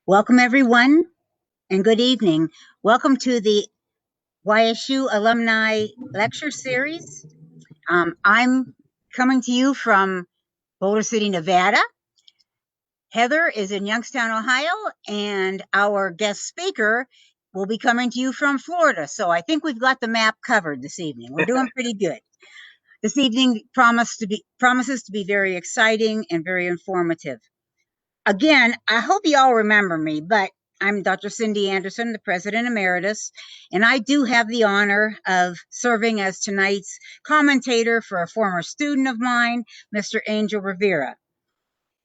Welcome, everyone, and good evening. Welcome to the YSU Alumni Lecture Series. I'm coming to you from Boulder City, Nevada. Heather is in Youngstown, Ohio, and our guest speaker will be coming to you from Florida. So I think we've got the map covered this evening. We're doing pretty good. This evening promises to be very exciting and very informative. Again, I hope you all remember me, but I'm Dr. Cindy Anderson, the President Emeritus, and I do have the honor of serving as tonight's commentator for a former student of mine, Mr. Angel Rivera.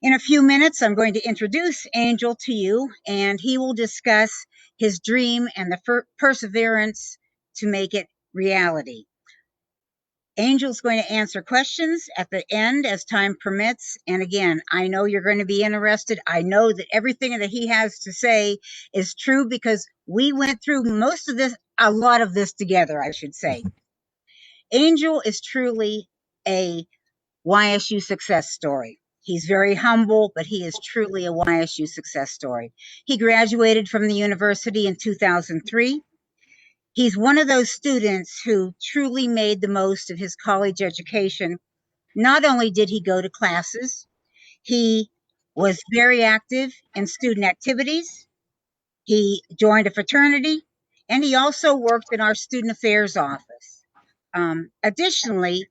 In a few minutes, I'm going to introduce Angel to you, and he will discuss his dream and the perseverance to make it reality. Angel's going to answer questions at the end as time permits. And again, I know you're going to be interested. I know that everything that he has to say is true because we went through a lot of this together, I should say. Angel is truly a YSU success story. He's very humble, but he is truly a YSU success story. He graduated from the university in 2003. He's one of those students who truly made the most of his college education. Not only did he go to classes, he was very active in student activities. He joined a fraternity, and he also worked in our student affairs office. Additionally,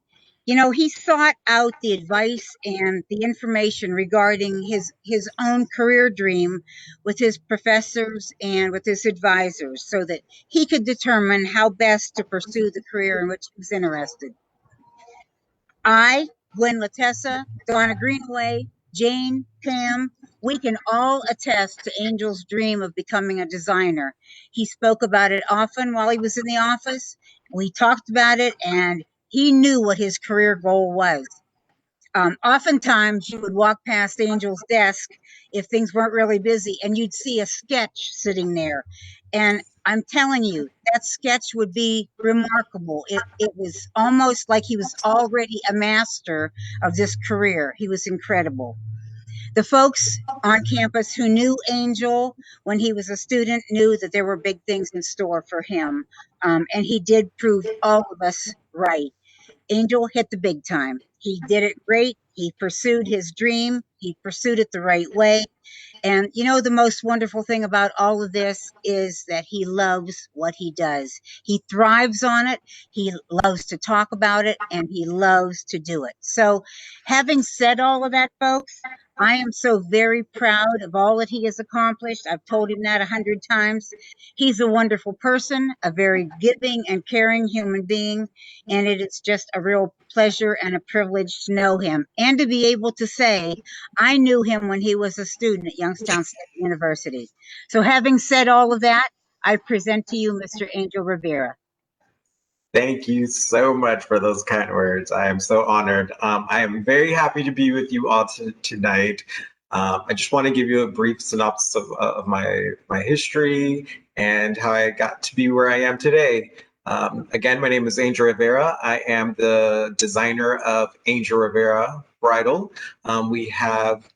he sought out the advice and the information regarding his own career dream with his professors and with his advisors so that he could determine how best to pursue the career in which he was interested. I, Gwen Latessa, Donna Greenaway, Jane, Pam, we can all attest to Angel's dream of becoming a designer. He spoke about it often while he was in the office. We talked about it, and he knew what his career goal was. Oftentimes, you would walk past Angel's desk if things weren't really busy, and you'd see a sketch sitting there. And I'm telling you, that sketch would be remarkable. It was almost like he was already a master of this career. He was incredible. The folks on campus who knew Angel when he was a student knew that there were big things in store for him. And he did prove all of us right. Angel hit the big time. He did it great. He pursued his dream. He pursued it the right way. And the most wonderful thing about all of this is that he loves what he does. He thrives on it. He loves to talk about it, and he loves to do it. So, having said all of that, folks, I am so very proud of all that he has accomplished. I've told him that 100 times. He's a wonderful person, a very giving and caring human being, and it is just a real pleasure and a privilege to know him and to be able to say, I knew him when he was a student at Youngstown State University. So having said all of that, I present to you Mr. Angel Rivera. Thank you so much for those kind words. I am so honored. I am very happy to be with you all tonight. I just want to give you a brief synopsis of my history and how I got to be where I am today. Again, my name is Angel Rivera. I am the designer of Angel Rivera Bridal. We have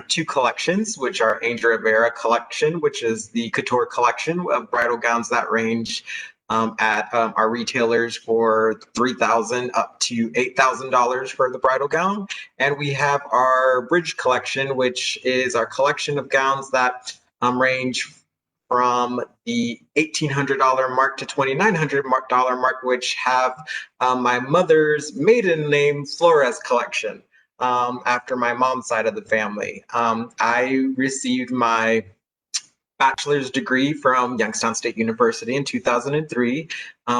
two collections, which are Angel Rivera Collection, which is the couture collection of bridal gowns that range at our retailers for $3,000 up to $8,000 for the bridal gown. And we have our Bridge collection, which is our collection of gowns that range from the $1,800 mark to $2,900 mark, which have my mother's maiden name Flores collection after my mom's side of the family. I received my bachelor's degree from Youngstown State University in 2003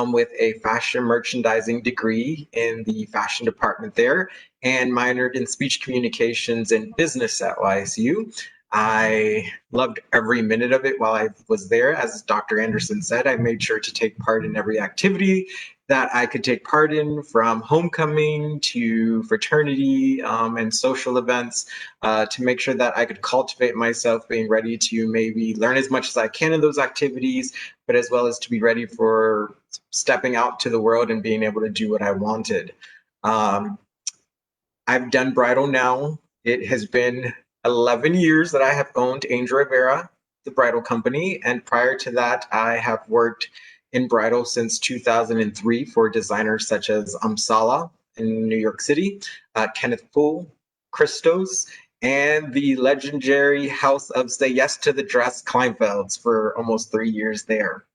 with a fashion merchandising degree in the fashion department there and minored in speech communications and business at YSU. I loved every minute of it while I was there. As Dr. Anderson said, I made sure to take part in every activity that I could take part in, from homecoming to fraternity and social events, to make sure that I could cultivate myself, being ready to maybe learn as much as I can in those activities, but as well as to be ready for stepping out to the world and being able to do what I wanted. I've done bridal now. It has been 11 years that I have owned Angel Rivera, the bridal company, and prior to that, I have worked in bridal since 2003 for designers such as Amsala in New York City, Kenneth Poole, Christos, and the legendary House of Say Yes to the Dress Kleinfelds for almost 3 years there.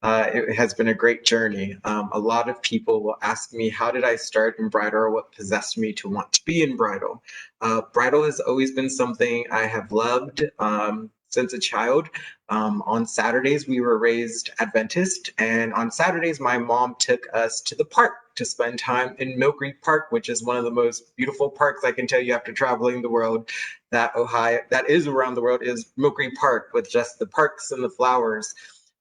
It has been a great journey. A lot of people will ask me, how did I start in bridal or what possessed me to want to be in bridal? Bridal has always been something I have loved since a child. On Saturdays, we were raised Adventist, and on Saturdays, my mom took us to the park to spend time in Mill Creek Park, which is one of the most beautiful parks I can tell you after traveling the world. That is around the world, is Mill Creek Park with just the parks and the flowers.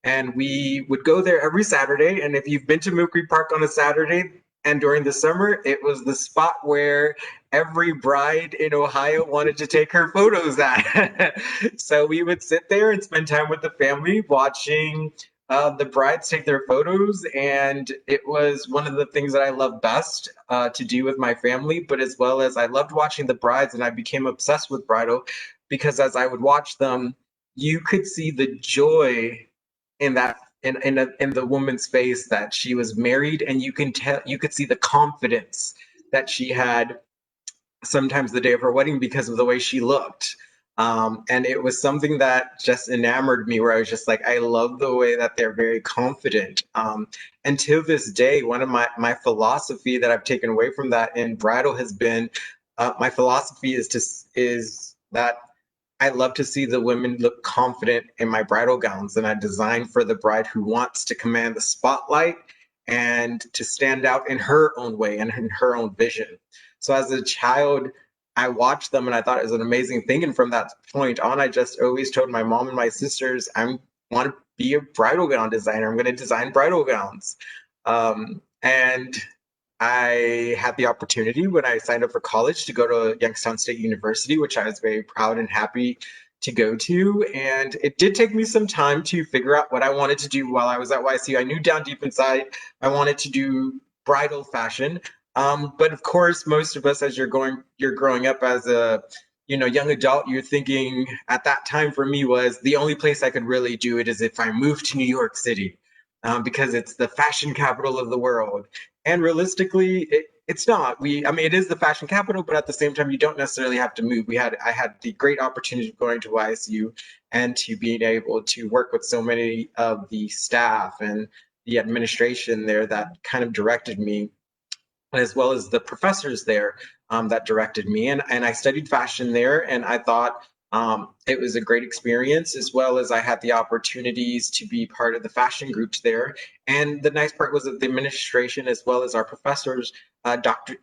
And we would go there every Saturday. And if you've been to Mill Creek Park on a Saturday and during the summer, it was the spot where every bride in Ohio wanted to take her photos at. So we would sit there and spend time with the family watching the brides take their photos. And it was one of the things that I love best to do with my family, but as well as I loved watching the brides, and I became obsessed with bridal because as I would watch them, you could see the joy in that in the woman's face that she was married, and you could see the confidence that she had sometimes the day of her wedding because of the way she looked. And it was something that just enamored me, where I was just like, I love the way that they're very confident. And to this day, one of my philosophy that I've taken away from that in bridal has been my philosophy is that I love to see the women look confident in my bridal gowns, and I design for the bride who wants to command the spotlight and to stand out in her own way and in her own vision. So as a child, I watched them and I thought it was an amazing thing. And from that point on, I just always told my mom and my sisters, I want to be a bridal gown designer. I'm going to design bridal gowns. And I had the opportunity when I signed up for college to go to Youngstown State University, which I was very proud and happy to go to. And it did take me some time to figure out what I wanted to do while I was at YSU. I knew down deep inside I wanted to do bridal fashion. But of course, most of us, as you're growing up as a young adult, you're thinking at that time for me was the only place I could really do it is if I moved to New York City, because it's the fashion capital of the world. And realistically, it's not. I mean, it is the fashion capital, but at the same time, you don't necessarily have to move. I had the great opportunity of going to YSU and to being able to work with so many of the staff and the administration there that kind of directed me, as well as the professors there that directed me. And I studied fashion there, and I thought it was a great experience, as well as I had the opportunities to be part of the fashion groups there. And the nice part was that the administration, as well as our professors, Dr.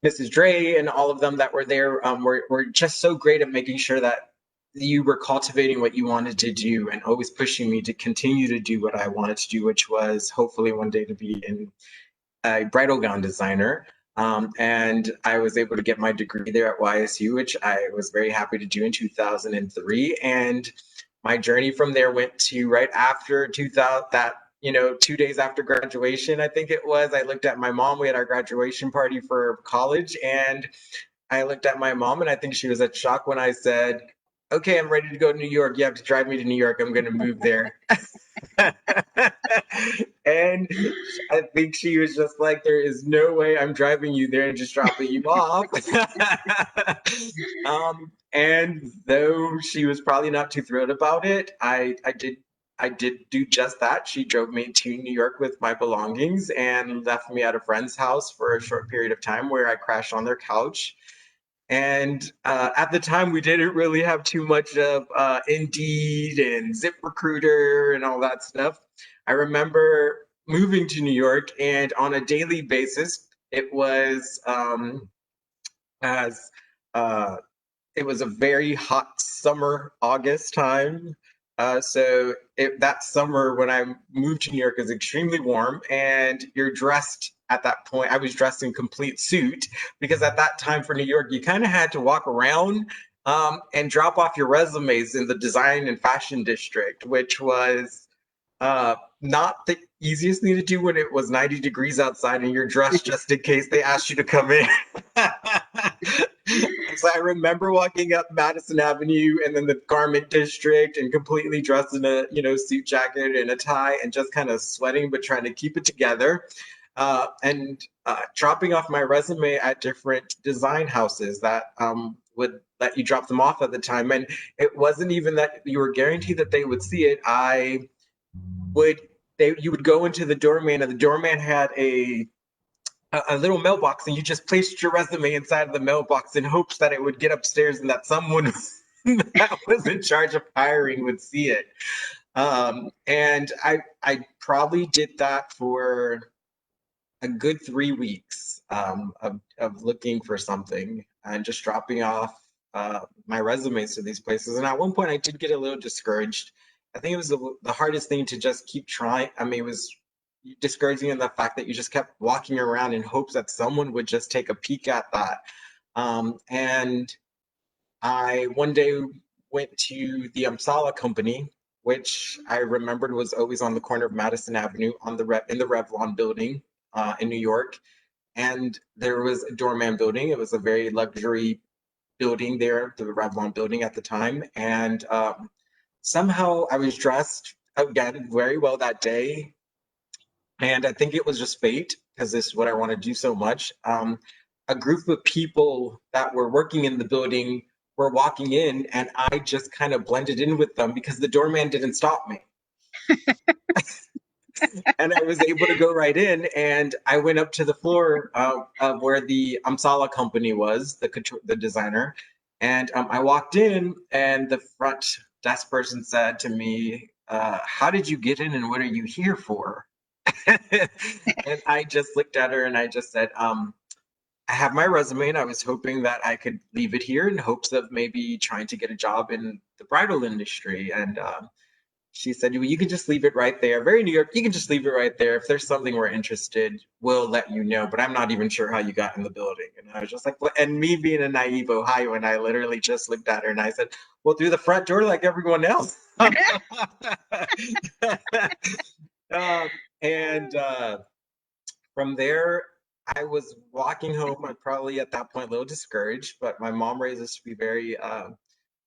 Mrs. Dre, and all of them that were there, were just so great at making sure that you were cultivating what you wanted to do and always pushing me to continue to do what I wanted to do, which was hopefully one day to be in a bridal gown designer. And I was able to get my degree there at YSU, which I was very happy to do in 2003. And my journey from there went to right after 2000, that, 2 days after graduation, I think it was, I looked at my mom. We had our graduation party for college, and I looked at my mom, and I think she was at shock when I said, okay, I'm ready to go to New York. You have to drive me to New York. I'm going to move there. And I think she was just like, there is no way I'm driving you there and just dropping you off. And though she was probably not too thrilled about it, I did do just that. She drove me to New York with my belongings and left me at a friend's house for a short period of time, where I crashed on their couch. And at the time, we didn't really have too much of Indeed and ZipRecruiter and all that stuff. I remember moving to New York, and on a daily basis, as uh, it was a very hot summer, August time. That summer when I moved to New York, is extremely warm, and you're dressed at that point. I was dressed in complete suit because at that time for New York, you kind of had to walk around and drop off your resumes in the design and fashion district, which was not the easiest thing to do when it was 90 degrees outside and you're dressed just in case they asked you to come in. So I remember walking up Madison Avenue and then the garment district and completely dressed in a suit jacket and a tie and just kind of sweating but trying to keep it together. and dropping off my resume at different design houses that would let you drop them off at the time. And it wasn't even that you were guaranteed that they would see it. Would you would go into the doorman, and the doorman had a little mailbox, and you just placed your resume inside of the mailbox in hopes that it would get upstairs and that someone that was in charge of hiring would see it. And I probably did that for a good 3 weeks of looking for something and just dropping off my resumes to these places. And at one point, I did get a little discouraged. I think it was the hardest thing to just keep trying. I mean, it was discouraging in the fact that you just kept walking around in hopes that someone would just take a peek at that. And I one day went to the Amsala company, which I remembered was always on the corner of Madison Avenue on in the Revlon building in New York. And there was a doorman building. It was a very luxury building there, the Revlon building at the time. And somehow I was dressed again very well that day. And I think it was just fate because this is what I want to do so much. A group of people that were working in the building were walking in, and I just kind of blended in with them because the doorman didn't stop me. And I was able to go right in, and I went up to the floor of where the Amsala company was, the designer, and I walked in, and the front desk person said to me, "How did you get in, and what are you here for?" And I just looked at her and I just said, I have my resume and I was hoping that I could leave it here in hopes of maybe trying to get a job in the bridal industry. And she said, well, you can just leave it right there. Very New York, you can just leave it right there. If there's something we're interested, we'll let you know. But I'm not even sure how you got in the building. And I was just like, well, and me being a naive Ohioan, I literally just looked at her and I said, well, through the front door like everyone else. um, and from there, I was walking home. I'm probably at that point a little discouraged, but my mom raised us to be very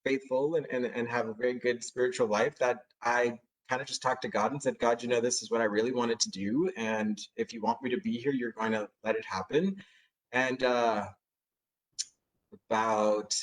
faithful and have a very good spiritual life that I kind of just talked to God and said, God, this is what I really wanted to do. And if you want me to be here, you're going to let it happen. And about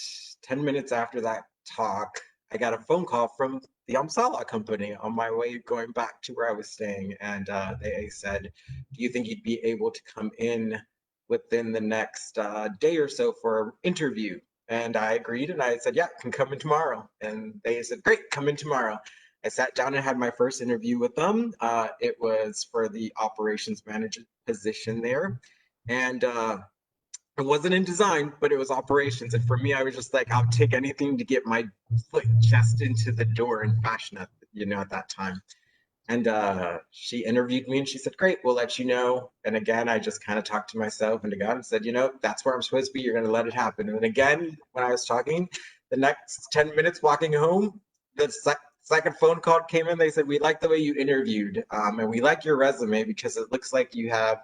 10 minutes after that talk, I got a phone call from the Amsala company on my way going back to where I was staying. And they said, do you think you'd be able to come in within the next day or so for an interview? And I agreed and I said, yeah, I can come in tomorrow. And they said, great, come in tomorrow. I sat down and had my first interview with them. It was for the operations manager position there. And it wasn't in design, but it was operations. And for me, I was just like, I'll take anything to get my foot just into the door in fashion at that time. And she interviewed me and she said, great, we'll let you know. And again, I just kind of talked to myself and to God and said, that's where I'm supposed to be. You're going to let it happen. And again, when I was talking, the next 10 minutes walking home, the second phone call came in. They said, we like the way you interviewed and we like your resume because it looks like you have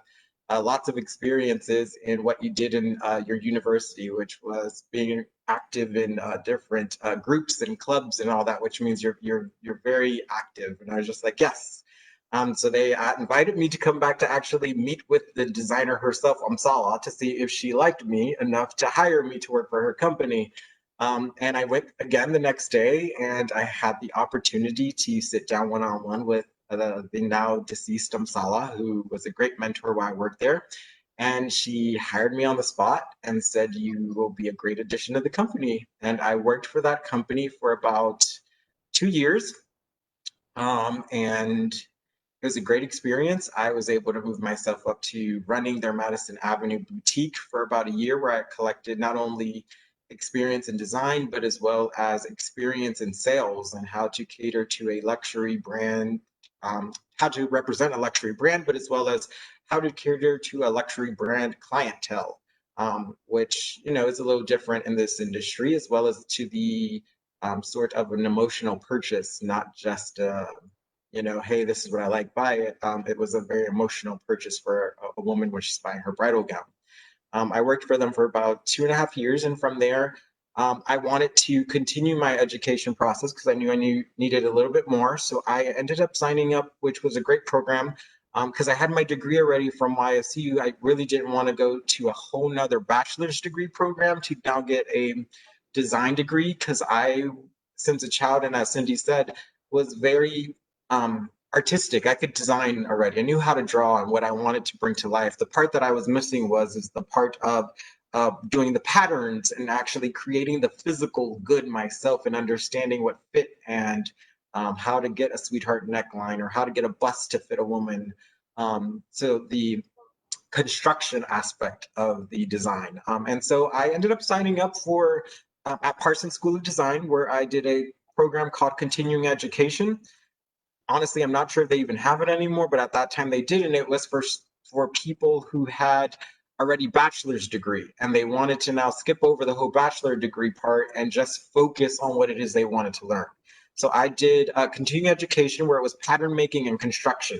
lots of experiences in what you did in your university, which was being active in different groups and clubs and all that, which means you're very active. And I was just like, yes. So they invited me to come back to actually meet with the designer herself, Amsala, to see if she liked me enough to hire me to work for her company. And I went again the next day, and I had the opportunity to sit down one-on-one with the now deceased Amsala, who was a great mentor while I worked there. And she hired me on the spot and said, you will be a great addition to the company. And I worked for that company for about 2 years. And it was a great experience. I was able to move myself up to running their Madison Avenue boutique for about a year, where I collected not only experience in design, but as well as experience in sales and how to cater to a luxury brand, how to represent a luxury brand, but as well as how to cater to a luxury brand clientele, which, is a little different in this industry, as well as to the sort of an emotional purchase, not just hey, this is what I like, buy it. It was a very emotional purchase for a woman when she's buying her bridal gown. I worked for them for about 2.5 years, and from there, I wanted to continue my education process because I knew needed a little bit more. So I ended up signing up, which was a great program, because I had my degree already from YSU. I really didn't want to go to a whole nother bachelor's degree program to now get a design degree because I, since a child, and as Cindy said, was very artistic. I could design already. I knew how to draw and what I wanted to bring to life. The part that I was missing is the part of doing the patterns and actually creating the physical good myself and understanding what fit and how to get a sweetheart neckline or how to get a bust to fit a woman. So the construction aspect of the design. And so I ended up signing up for at Parsons School of Design, where I did a program called Continuing Education. Honestly, I'm not sure if they even have it anymore, but at that time they did, and it was for people who had already bachelor's degree and they wanted to now skip over the whole bachelor degree part and just focus on what it is they wanted to learn. So I did continuing education where it was pattern making and construction.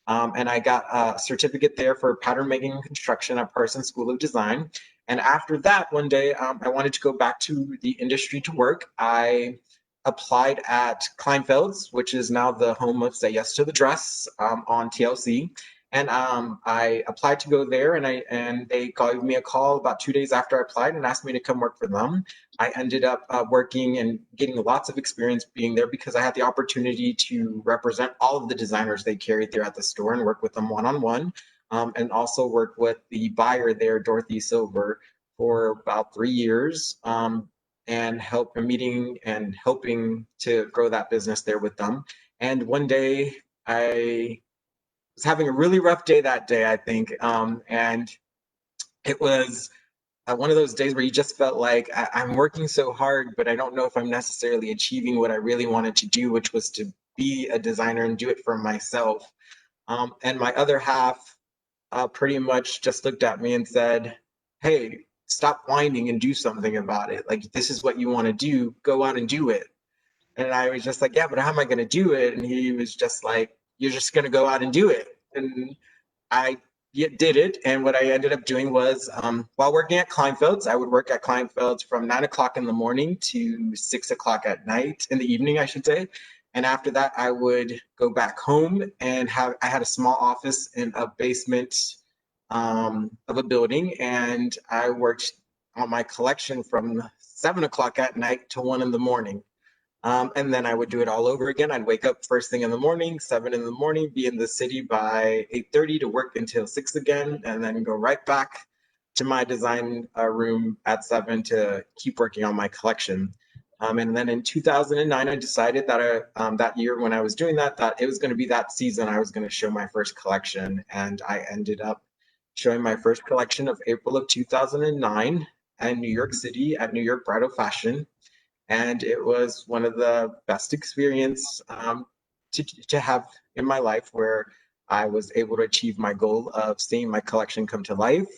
And I got a certificate there for pattern making and construction at Parsons School of Design. And after that, one day, I wanted to go back to the industry to work. I applied at Kleinfeld's, which is now the home of Say Yes to the Dress on TLC. And I applied to go there, and they gave me a call about 2 days after I applied and asked me to come work for them. I ended up working and getting lots of experience being there because I had the opportunity to represent all of the designers they carried there at the store and work with them one-on-one, and also work with the buyer there, Dorothy Silver, for about 3 years, and meeting and helping to grow that business there with them. And one day I was having a really rough day that day, I think, and it was one of those days where you just felt like I'm working so hard, but I don't know if I'm necessarily achieving what I really wanted to do, which was to be a designer and do it for myself. And my other half pretty much just looked at me and said, "Hey, stop whining and do something about it. Like, this is what you want to do. Go out and do it." And I was just like, "Yeah, but how am I going to do it?" And he was just like, "You're just going to go out and do it." And I did it, and what I ended up doing was, while working at Kleinfeld's, I would work at Kleinfeld's from 9 o'clock in the morning to 6 o'clock at night, in the evening, I should say. And after that, I would go back home and I had a small office in a basement of a building, and I worked on my collection from 7 o'clock at night to 1 in the morning. And then I would do it all over again. I'd wake up first thing in the morning, 7 in the morning, be in the city by 8:30 to work until 6 again, and then go right back to my design room at 7 to keep working on my collection. And then in 2009, I decided that that year when I was doing that, that it was going to be that season I was going to show my first collection. And I ended up showing my first collection of April of 2009 in New York City at New York Bridal Fashion, and it was one of the best experience to have in my life where I was able to achieve my goal of seeing my collection come to life.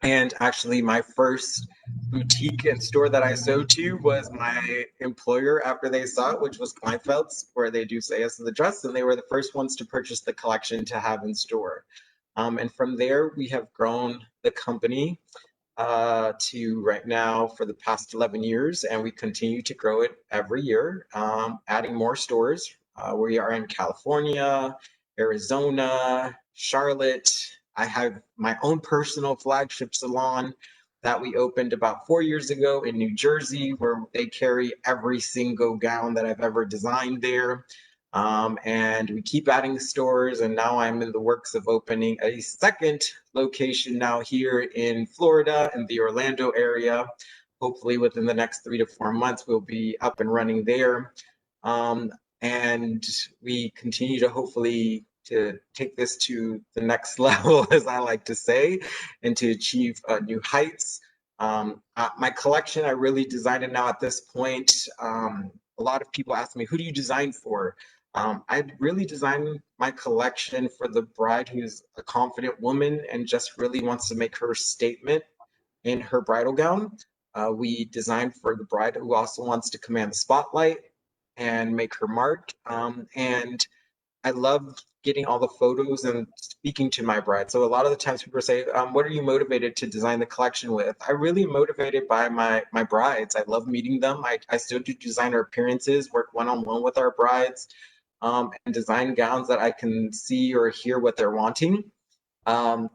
And actually, my first boutique and store that I sewed to was my employer after they saw it, which was Kleinfeld's, where they do Say Yes to the Dress, and they were the first ones to purchase the collection to have in store. And from there, we have grown the company to right now for the past 11 years, and we continue to grow it every year, adding more stores. We are in California, Arizona, Charlotte. I have my own personal flagship salon that we opened about 4 years ago in New Jersey, where they carry every single gown that I've ever designed there. And we keep adding stores, and now I'm in the works of opening a second location now here in Florida in the Orlando area. Hopefully within the next 3 to 4 months, we'll be up and running there. Um, and we continue to hopefully to take this to the next level, as I like to say, and to achieve new heights. My collection, I really designed it now at this point. A lot of people ask me, who do you design for? I really designed my collection for the bride who's a confident woman and just really wants to make her statement in her bridal gown. We designed for the bride who also wants to command the spotlight and make her mark. And I love getting all the photos and speaking to my bride. So a lot of the times people say, what are you motivated to design the collection with? I really am motivated by my brides. I love meeting them. I still do designer appearances, work one-on-one with our brides. and design gowns that I can see or hear what they're wanting. Um,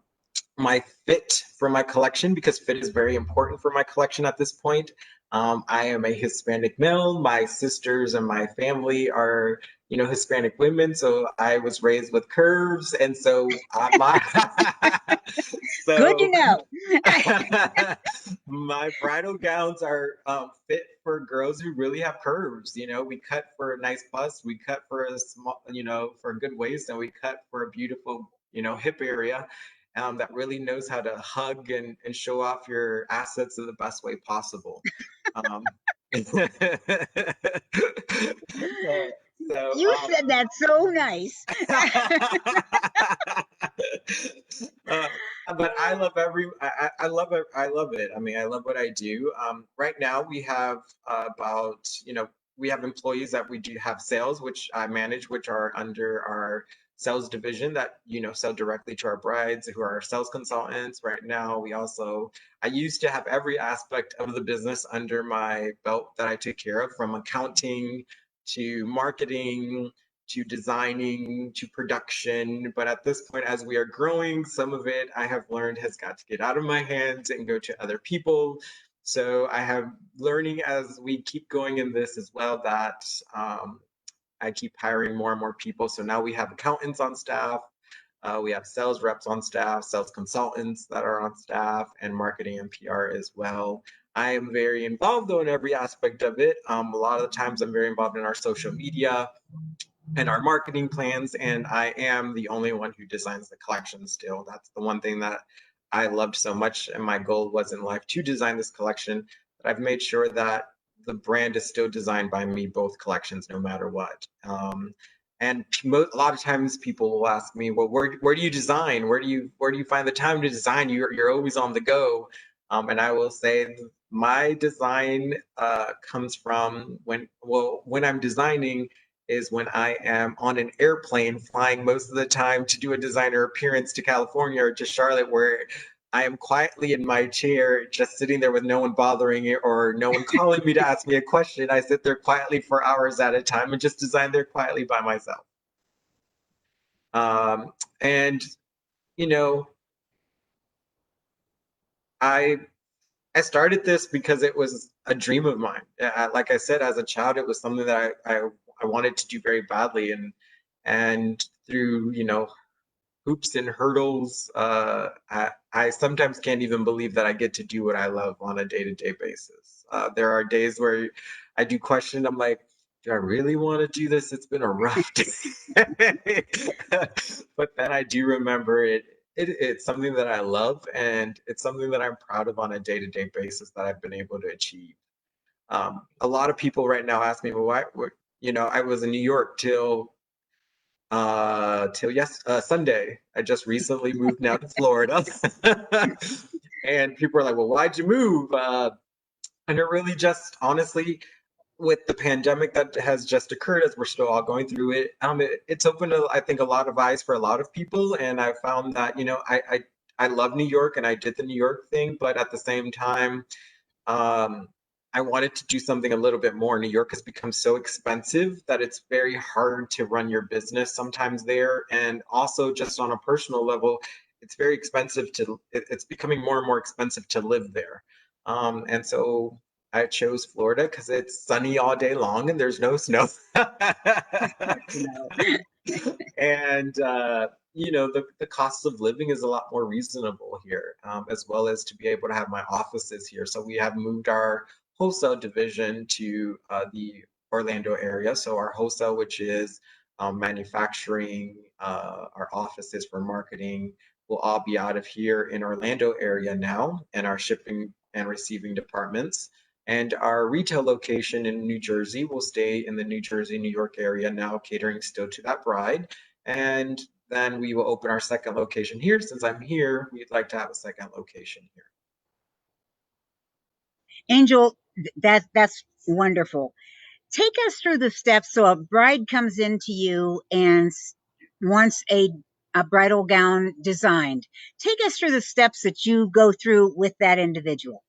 my fit for my collection, because fit is very important for my collection at this point. I am a Hispanic male. My sisters and my family are, Hispanic women. So I was raised with curves, and so my Good to so know. my bridal gowns are fit for girls who really have curves. We cut for a nice bust, we cut for a small, for a good waist, and we cut for a beautiful, hip area that really knows how to hug and show off your assets in the best way possible. Um, uh, so, You said that so nice. uh, but I love I love it. I mean, I love what I do. Right now we have about, we have employees that we do have sales, which I manage, which are under our sales division that, sell directly to our brides who are our sales consultants. Right now, I used to have every aspect of the business under my belt that I took care of, from accounting to marketing to designing to production. But at this point, as we are growing, some of it I have learned has got to get out of my hands and go to other people. So I have learning as we keep going in this as well that I keep hiring more and more people. So now we have accountants on staff. We have sales reps on staff, sales consultants that are on staff, and marketing and PR as well. I am very involved though in every aspect of it. A lot of the times I'm very involved in our social media and our marketing plans, and I am the only one who designs the collection still. That's the one thing that I loved so much, and my goal was in life to design this collection. But I've made sure that the brand is still designed by me, both collections, no matter what. And a lot of times people will ask me, well, where do you design? Where do you find the time to design? You're always on the go. And I will say my design comes from when I'm designing is when I am on an airplane flying most of the time to do a designer appearance to California or to Charlotte, where I am quietly in my chair, just sitting there with no one bothering it or no one calling me to ask me a question. I sit there quietly for hours at a time and just design there quietly by myself. And you know, I I started this because it was a dream of mine. Like I said, as a child, it was something that I wanted to do very badly, and through hoops and hurdles, I sometimes can't even believe that I get to do what I love on a day-to-day basis. There are days where I do question. I'm like, do I really want to do this? It's been a rough day, but then I do remember it's something that I love, and it's something that I'm proud of on a day-to-day basis that I've been able to achieve. A lot of people right now ask me, well, why, I was in New York till Sunday. I just recently moved now to Florida. And people are like, well, why'd you move? And it really just honestly, with the pandemic that has just occurred as we're still all going through it, it's opened, I think, a lot of eyes for a lot of people. And I found that, I love New York and I did the New York thing, but at the same time, um, I wanted to do something a little bit more. New York has become so expensive that it's very hard to run your business sometimes there. And also, just on a personal level, it's very expensive it's becoming more and more expensive to live there. And so I chose Florida because it's sunny all day long and there's no snow. No. And the cost of living is a lot more reasonable here, as well as to be able to have my offices here. So we have moved our wholesale division to the Orlando area. So our wholesale, which is manufacturing, our offices for marketing, will all be out of here in Orlando area now, and our shipping and receiving departments. And our retail location in New Jersey will stay in the New Jersey, New York area now, catering still to that bride. And then we will open our second location here. Since I'm here, we'd like to have a second location here. Angel, that's wonderful. Take us through the steps. So a bride comes into you and wants a bridal gown designed. Take us through the steps that you go through with that individual.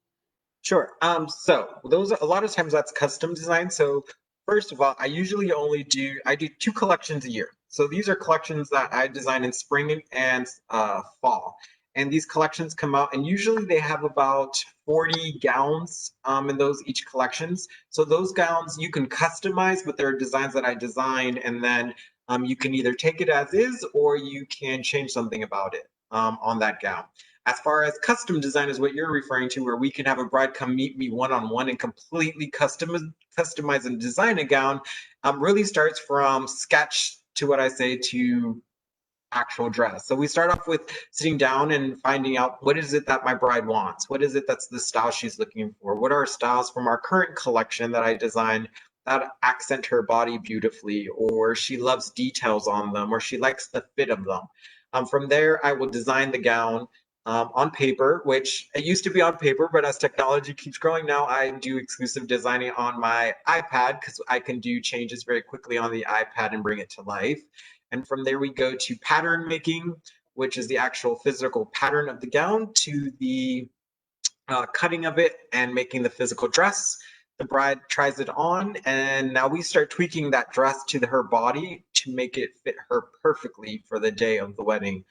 Sure. So those are, a lot of times that's custom design. So First of all, I do two collections a year. So these are collections that I design in spring and fall. And these collections come out, and usually they have about 40 gowns in those each collections. So those gowns you can customize, but there are designs that I design, and then you can either take it as is or you can change something about it on that gown. As far as custom design is what you're referring to, where we can have a bride come meet me one on one and completely customize and design a gown, really starts from sketch to what I say to actual dress. So we start off with sitting down and finding out what is it that my bride wants? What is it that's the style she's looking for? What are styles from our current collection that I designed that accent her body beautifully, or she loves details on them, or she likes the fit of them? From there, I will design the gown on paper, which it used to be on paper, but as technology keeps growing now, I do exclusive designing on my iPad because I can do changes very quickly on the iPad and bring it to life. And from there, we go to pattern making, which is the actual physical pattern of the gown, to the cutting of it and making the physical dress. The bride tries it on, and now we start tweaking that dress to her body to make it fit her perfectly for the day of the wedding.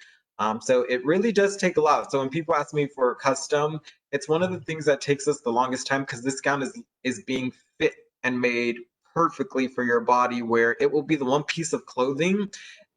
So it really does take a lot. So when people ask me for custom, it's one of the things that takes us the longest time because this gown is being fit and made perfectly for your body, where it will be the one piece of clothing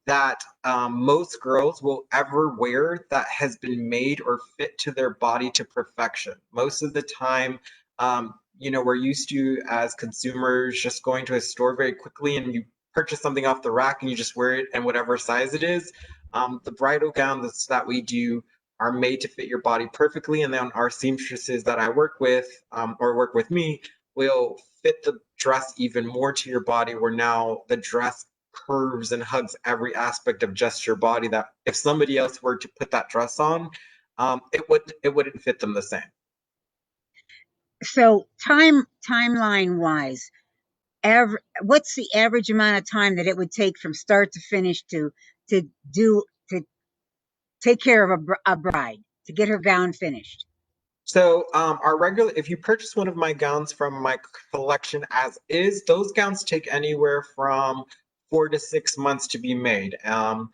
that most girls will ever wear that has been made or fit to their body to perfection. Most of the time, we're used to as consumers just going to a store very quickly and you purchase something off the rack and you just wear it in whatever size it is. The bridal gowns that we do are made to fit your body perfectly, and then our seamstresses that I work with or work with me will fit the dress even more to your body, where now the dress curves and hugs every aspect of just your body that if somebody else were to put that dress on, it wouldn't fit them the same. So timeline wise, what's the average amount of time that it would take from start to finish to do to take care of a bride to get her gown finished? So if you purchase one of my gowns from my collection as is, those gowns take anywhere from 4 to 6 months to be made. And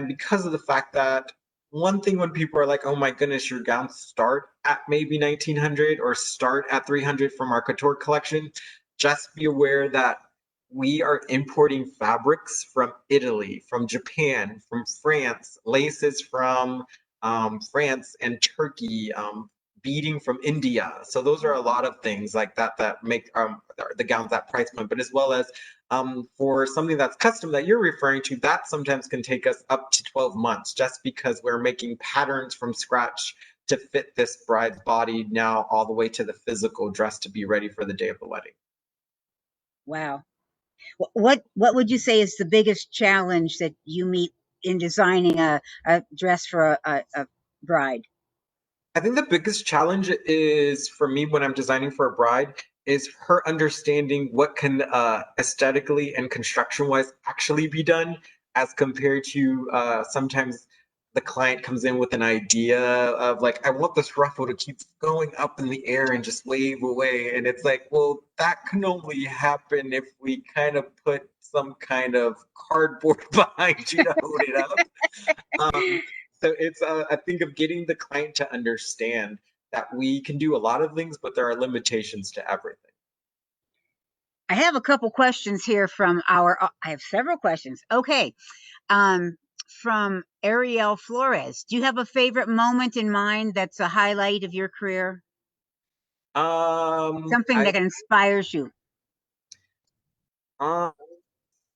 because of the fact that one thing when people are like, oh my goodness, your gowns start at maybe 1900 or start at 300 from our couture collection, just be aware that we are importing fabrics from Italy, from Japan, from France, laces from France and Turkey, beading from India. So those are a lot of things like that that make the gowns that price point. But as well as for something that's custom that you're referring to, that sometimes can take us up to 12 months just because we're making patterns from scratch to fit this bride's body now all the way to the physical dress to be ready for the day of the wedding. Wow. What would you say is the biggest challenge that you meet in designing a dress for a bride? I think the biggest challenge is for me when I'm designing for a bride is her understanding what can aesthetically and construction wise actually be done as compared to sometimes the client comes in with an idea of like, I want this ruffle to keep going up in the air and just wave away. And it's like, well, that can only happen if we kind of put some kind of cardboard behind you to hold it up. Um, so it's I think of getting the client to understand that we can do a lot of things, but there are limitations to everything. I have a couple questions here from I have several questions. Okay. Um, from Ariel Flores. Do you have a favorite moment in mind that's a highlight of your career? Something I that inspires you? uh,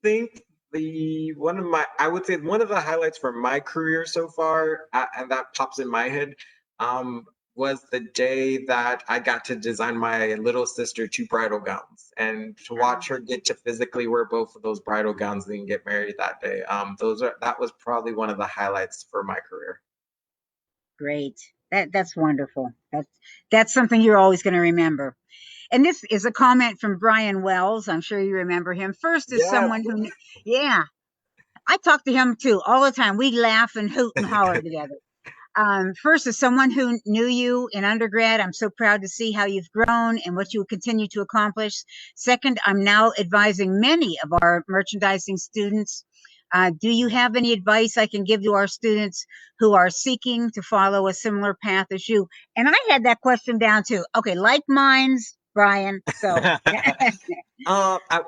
think the one of my I would say one of the highlights for my career so far, and that pops in my head, um, was the day that I got to design my little sister two bridal gowns, and to watch her get to physically wear both of those bridal gowns and get married that day. That was probably one of the highlights for my career. Great. That's wonderful. That's something you're always going to remember. And this is a comment from Brian Wells. I'm sure you remember him. First is Yes. someone who, yeah, I talk to him too all the time. We laugh and hoot and holler together. First, as someone who knew you in undergrad, I'm so proud to see how you've grown and what you will continue to accomplish. Second, I'm now advising many of our merchandising students. Do you have any advice I can give to our students who are seeking to follow a similar path as you? And I had that question down too. Okay, like minds, Brian. So, I,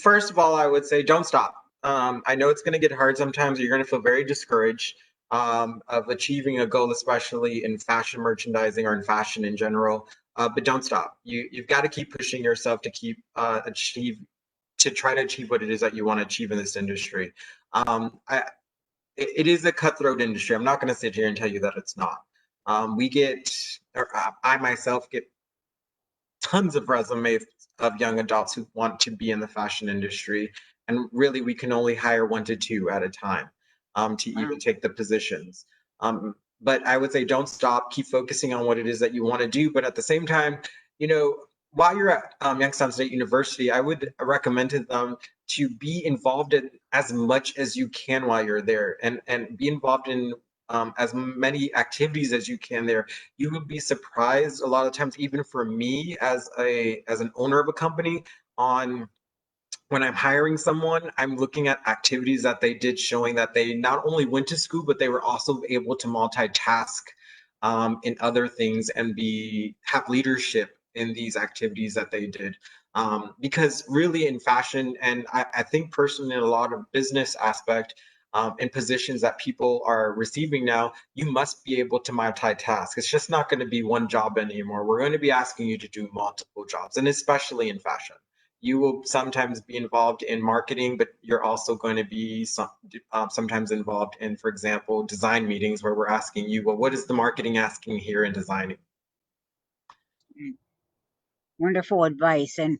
First of all, I would say don't stop. I know it's going to get hard sometimes. You're going to feel very discouraged of achieving a goal, especially in fashion merchandising or in fashion in general. But don't stop. You've got to keep pushing yourself to keep to try to achieve what it is that you want to achieve in this industry. It is a cutthroat industry. I'm not going to sit here and tell you that it's not. We get, or I myself get tons of resumes of young adults who want to be in the fashion industry. And really, we can only hire 1 to 2 at a time to wow. even take the positions. But I would say don't stop, keep focusing on what it is that you want to do. But at the same time, you know, while you're at Youngstown State University, I would recommend to them to be involved in as much as you can while you're there and be involved in as many activities as you can there. You would be surprised a lot of times, even for me as an owner of a company, on when I'm hiring someone, I'm looking at activities that they did showing that they not only went to school, but they were also able to multitask in other things and be have leadership in these activities that they did. Because really in fashion, and I think personally in a lot of business aspect, in positions that people are receiving now, you must be able to multitask. It's just not going to be one job anymore. We're going to be asking you to do multiple jobs, and especially in fashion you will sometimes be involved in marketing, but you're also going to be sometimes involved in, for example, design meetings where we're asking you, well, what is the marketing asking here in designing? Wonderful advice. And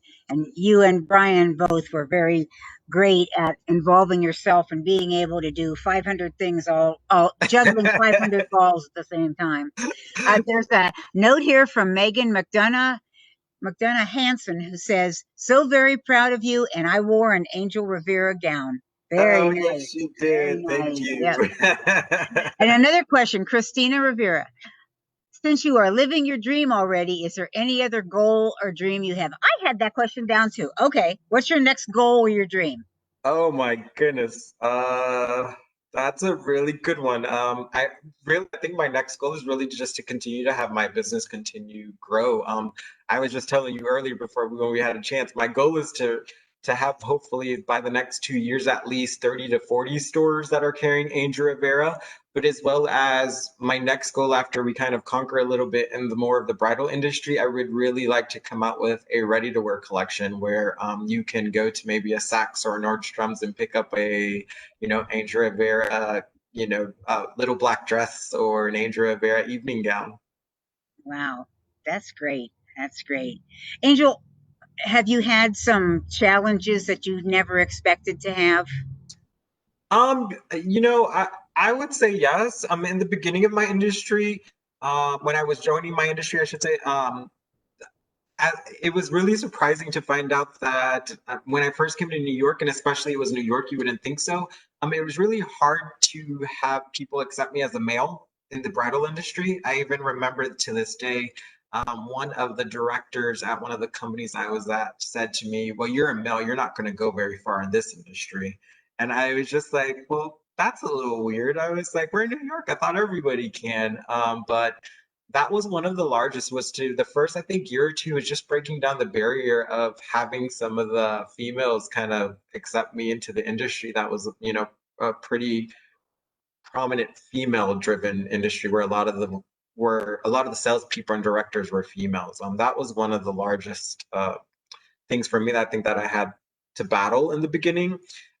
you and Brian both were very great at involving yourself and being able to do 500 things, all juggling 500 balls at the same time. There's a note here from Megan McDonough Hanson, who says, "So very proud of you, and I wore an Angel Rivera gown." Very Oh, yes, nice. you Very did. Thank nice. you. Yep. And another question, Christina Rivera. Since you are living your dream already, is there any other goal or dream you have? I had that question down too. Okay. What's your next goal or your dream? Oh my goodness. That's a really good one. I think my next goal is really just to continue to have my business continue grow. I was just telling you earlier before when we had a chance, my goal is to have hopefully by the next 2 years at least 30 to 40 stores that are carrying Angel Rivera, but as well as my next goal after we kind of conquer a little bit in the more of the bridal industry, I would really like to come out with a ready to wear collection where you can go to maybe a Saks or a Nordstrom's and pick up a, Angel Rivera, little black dress or an Angel Rivera evening gown. Wow. That's great. That's great. Angel, have you had some challenges that you never expected to have? I would say yes. In the beginning of my industry, when I was joining my industry, I should say, it was really surprising to find out that when I first came to New York, and especially it was New York, you wouldn't think so. It was really hard to have people accept me as a male in the bridal industry. I even remember to this day, one of the directors at one of the companies I was at said to me, "Well, you're a male, you're not going to go very far in this industry." And I was just like, "Well, that's a little weird." I was like, "We're in New York. I thought everybody can." But that was one of the largest was to the first I think year or two is just breaking down the barrier of having some of the females kind of accept me into the industry that was a pretty prominent female driven industry where a lot of the salespeople and directors were females. That was one of the largest things for me that I think that I had to battle in the beginning.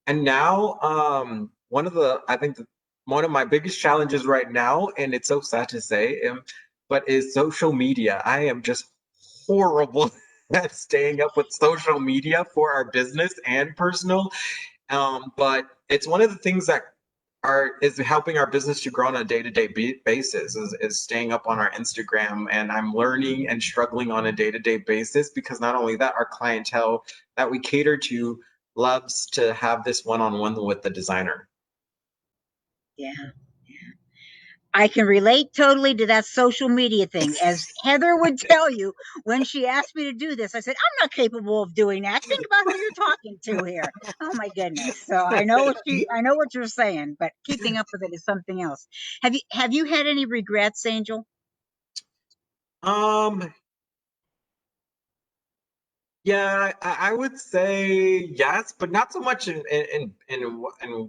And now, one of my biggest challenges right now, and it's so sad to say, but is social media. I am just horrible at staying up with social media for our business and personal. But it's one of the things that is helping our business to grow on a day-to-day basis is staying up on our Instagram, and I'm learning and struggling on a day-to-day basis because not only that, our clientele that we cater to loves to have this one-on-one with the designer. Yeah. I can relate totally to that social media thing. As Heather would tell you, when she asked me to do this, I said, I'm not capable of doing that. Think about who you're talking to here. Oh my goodness. So I know what you're saying, but keeping up with it is something else. Have you had any regrets, Angel? Um, yeah, I would say yes, but not so much in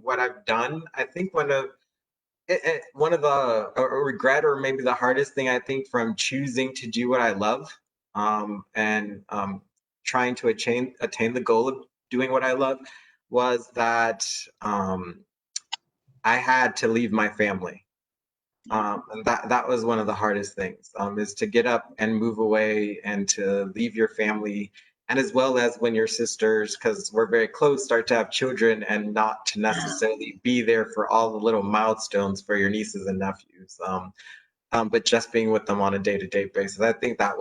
what I've done. I think one of the a regret or maybe the hardest thing I think from choosing to do what I love, and trying to attain the goal of doing what I love was that um, I had to leave my family. And that was one of the hardest things, is to get up and move away and to leave your family, and as well as when your sisters, because we're very close, start to have children and not to necessarily be there for all the little milestones for your nieces and nephews. But just being with them on a day-to-day basis, I think that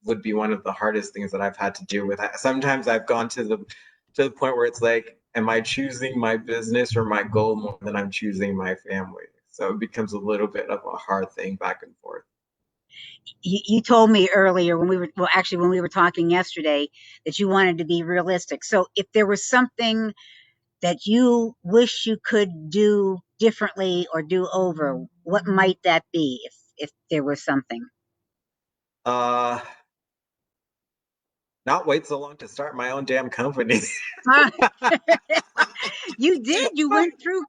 would be one of the hardest things that I've had to deal with. Sometimes I've gone to the point where it's like, am I choosing my business or my goal more than I'm choosing my family? So it becomes a little bit of a hard thing back and forth. You told me earlier when we were, well, actually, when we were talking yesterday, that you wanted to be realistic. So if there was something that you wish you could do differently or do over, what might that be if there was something? Uh, Not wait so long to start my own damn company. Ah, you did. You went through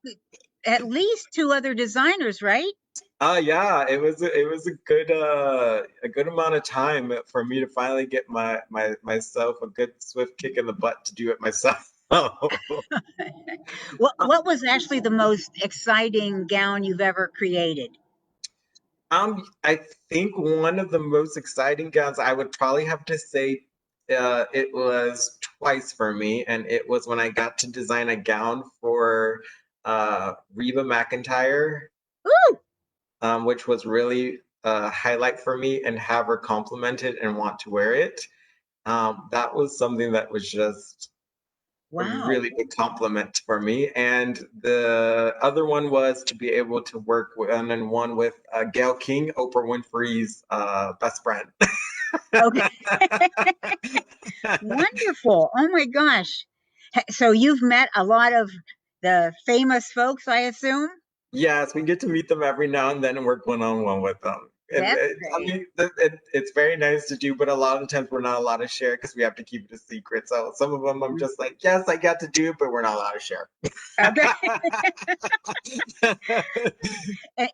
at least two other designers, right? Yeah, it was a good amount of time for me to finally get myself a good swift kick in the butt to do it myself. What was actually the most exciting gown you've ever created? I think one of the most exciting gowns I would probably have to say, it was twice for me, and it was when I got to design a gown for Reba McEntire, Ooh, which was really a highlight for me, and have her complimented and want to wear it. That was something that was just a wow. really big compliment for me. And the other one was to be able to work one and one with Gail King, Oprah Winfrey's best friend. Okay, wonderful. Oh my gosh. So you've met a lot of the famous folks, I assume? Yes, we get to meet them every now and then and work one on one with them. That's I great. mean, it's very nice to do, but a lot of times we're not allowed to share because we have to keep it a secret. So some of them I'm just like, yes, I got to do, but we're not allowed to share. Okay.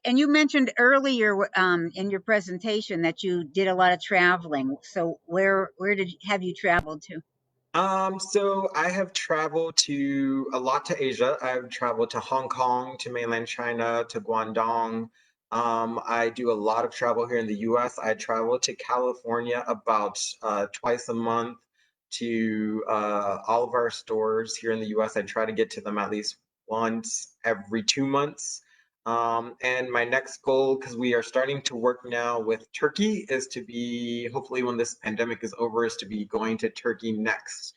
And you mentioned earlier in your presentation that you did a lot of traveling. So where have you traveled to? So I have traveled to a lot to Asia. I've traveled to Hong Kong, to mainland China, to Guangdong. I do a lot of travel here in the US. I travel to California about twice a month to all of our stores here in the US. I try to get to them at least once every 2 months. And my next goal, because we are starting to work now with Turkey, is to be, hopefully when this pandemic is over, is to be going to Turkey next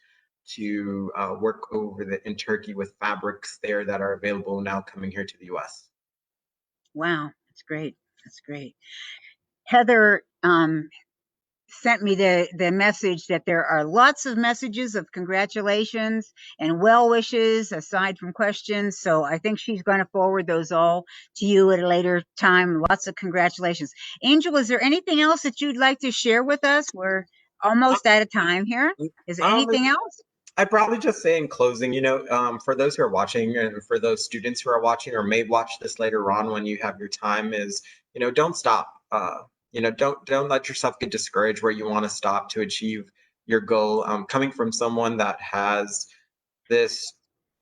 to work in Turkey with fabrics there that are available now coming here to the US. Wow, that's great. That's great. Heather sent me the message that there are lots of messages of congratulations and well wishes aside from questions. So I think she's going to forward those all to you at a later time. Lots of congratulations. Angel, is there anything else that you'd like to share with us? We're almost out of time here. Is there Um, anything else? I'd probably just say in closing, for those who are watching and for those students who are watching or may watch this later on when you have your time is, don't stop. Don't let yourself get discouraged where you want to stop to achieve your goal. Coming from someone that this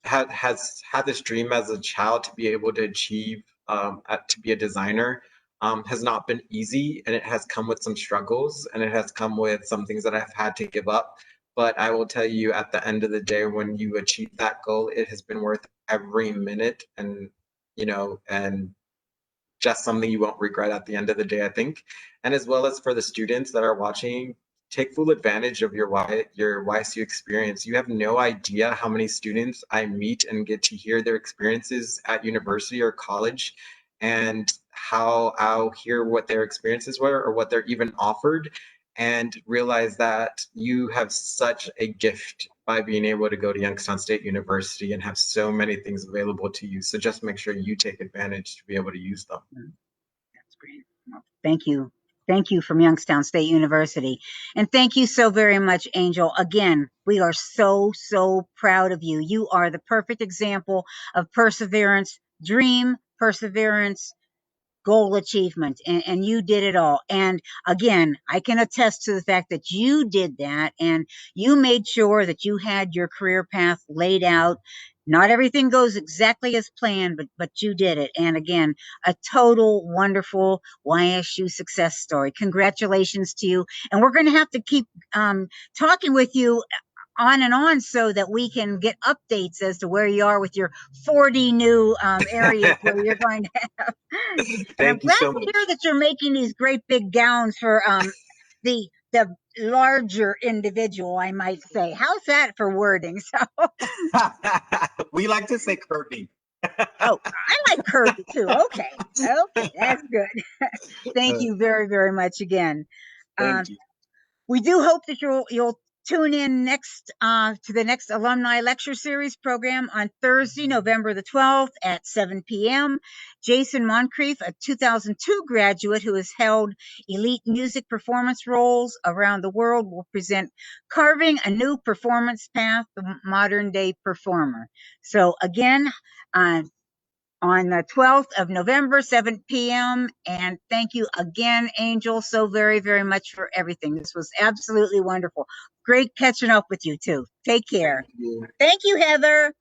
has had this dream as a child to be able to achieve, to be a designer, has not been easy, and it has come with some struggles, and it has come with some things that I've had to give up. But I will tell you, at the end of the day, when you achieve that goal, it has been worth every minute, and and just something you won't regret at the end of the day, I think. And as well as for the students that are watching, take full advantage of your YSU experience. You have no idea how many students I meet and get to hear their experiences at university or college. and how I'll hear what their experiences were or what they're even offered, and realize that you have such a gift by being able to go to Youngstown State University and have so many things available to you. So just make sure you take advantage to be able to use them. That's great. Well, thank you. Thank you from Youngstown State University. And thank you so very much, Angel. Again, we are so, so proud of you. You are the perfect example of perseverance, dream, perseverance, goal achievement, and you did it all. And again, I can attest to the fact that you did that and you made sure that you had your career path laid out. Not everything goes exactly as planned, but you did it. And again, a total wonderful YSU success story. Congratulations to you. And we're going to have to keep talking with you on and on so that we can get updates as to where you are with your 40 new areas where you're going to have. And I'm Thank you glad so to hear much. that you're making these great big gowns for the larger individual, I might say. How's that for wording? So, We like to say curvy. oh, I like curvy too. Okay, okay, that's good. Thank you very, very much again. Um, Thank you. We do hope that you'll tune in next to the next alumni lecture series program on Thursday, November the 12th at 7 p.m. Jason Moncrief, a 2002 graduate who has held elite music performance roles around the world, will present Carving a New Performance Path, the Modern Day Performer. So again, uh, on the 12th of November, 7 p.m. And thank you again, Angel, so very, very much for everything. This was absolutely wonderful. Great catching up with you, too. Take care. Thank you. Thank you, Heather.